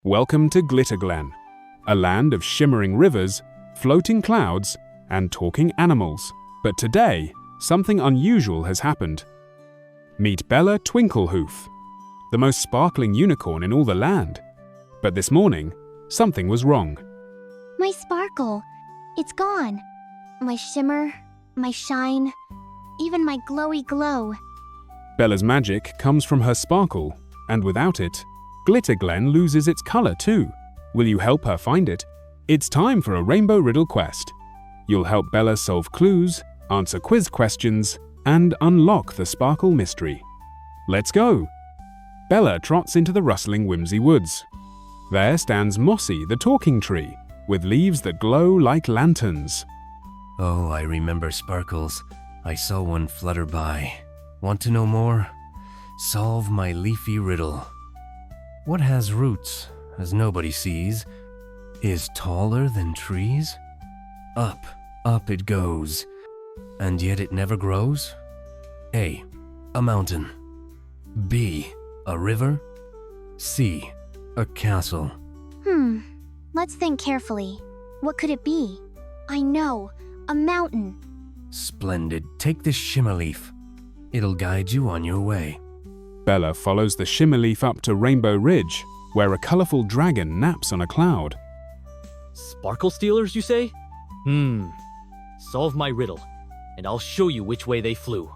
Welcome to Glitterglen, a land of shimmering rivers, floating clouds, and talking animals. But today, something unusual has happened. Meet Bella Twinklehoof, the most sparkling unicorn in all the land. But this morning, something was wrong. My sparkle. It's gone. My shimmer, my shine, even my glowy glow. Bella's magic comes from her sparkle, and without it, Glitterglen loses its color too. Will you help her find it? It's time for a rainbow riddle quest. You'll help Bella solve clues, answer quiz questions, and unlock the sparkle mystery. Let's go! Bella trots into the rustling whimsy woods. There stands Mossy, the talking tree, with leaves that glow like lanterns. Oh, I remember sparkles. I saw one flutter by. Want to know more? Solve my leafy riddle. What has roots, as nobody sees, is taller than trees? Up, up it goes, and yet it never grows? A. A mountain. B. A river. C. A castle. Let's think carefully. What could it be? I know, a mountain. Splendid. Take this shimmer leaf. It'll guide you on your way. Bella follows the shimmer leaf up to Rainbow Ridge, where a colorful dragon naps on a cloud. Sparkle stealers, you say? Solve my riddle, and I'll show you which way they flew.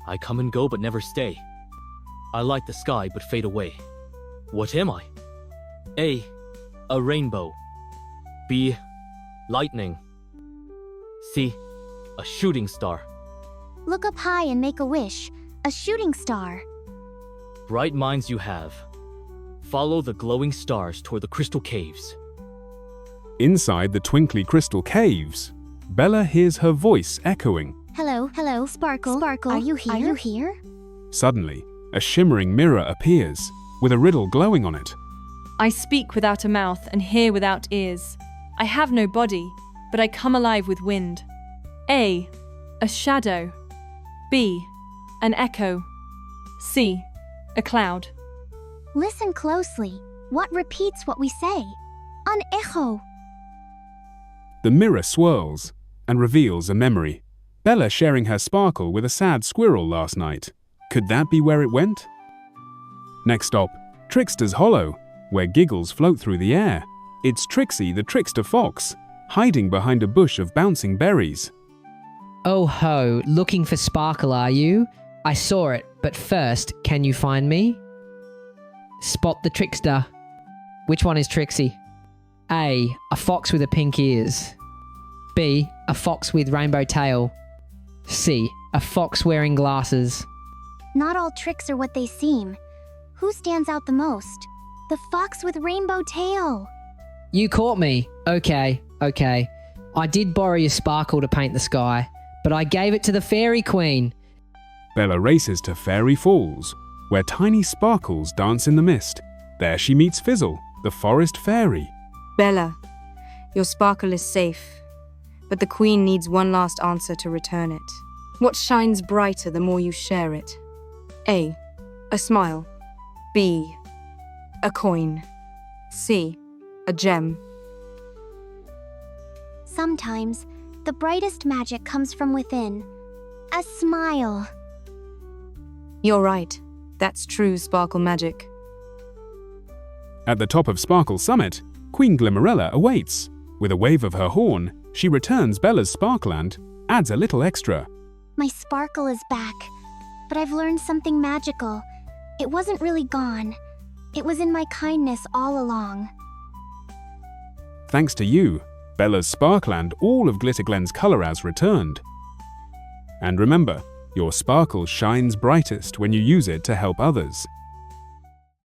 I come and go but never stay. I light the sky but fade away. What am I? A. A rainbow. B. Lightning. C. A shooting star. Look up high and make a wish. A shooting star. Bright minds you have. Follow the glowing stars toward the crystal caves. Inside the twinkly crystal caves, Bella hears her voice echoing. Hello, Sparkle. Sparkle, are you here? Are you here? Suddenly, a shimmering mirror appears, with a riddle glowing on it. I speak without a mouth and hear without ears. I have no body, but I come alive with wind. A. A shadow. B. An echo. C. A cloud. Listen closely. What repeats what we say? An echo. The mirror swirls and reveals a memory. Bella sharing her sparkle with a sad squirrel last night. Could that be where it went? Next stop, Trickster's Hollow, where giggles float through the air. It's Trixie, the trickster fox, hiding behind a bush of bouncing berries. Oh ho, looking for sparkle are you? I saw it, but first, can you find me? Spot the trickster. Which one is Trixie? A. A fox with a pink ears. B. A fox with rainbow tail. C. A fox wearing glasses. Not all tricks are what they seem. Who stands out the most? The fox with rainbow tail. You caught me. Okay. I did borrow your sparkle to paint the sky, but I gave it to the fairy queen. Bella races to Fairy Falls, where tiny sparkles dance in the mist. There she meets Fizzle, the forest fairy. Bella, your sparkle is safe, but the queen needs one last answer to return it. What shines brighter the more you share it? A. A smile. B. A coin. C. A gem. Sometimes, the brightest magic comes from within. A smile. You're right. That's true sparkle magic. At the top of Sparkle Summit, Queen Glimmerella awaits. With a wave of her horn, she returns Bella's sparkle and adds a little extra. My sparkle is back, but I've learned something magical. It wasn't really gone. It was in my kindness all along. Thanks to you, Bella's sparkle and all of Glitterglen's color has returned. And remember, your sparkle shines brightest when you use it to help others.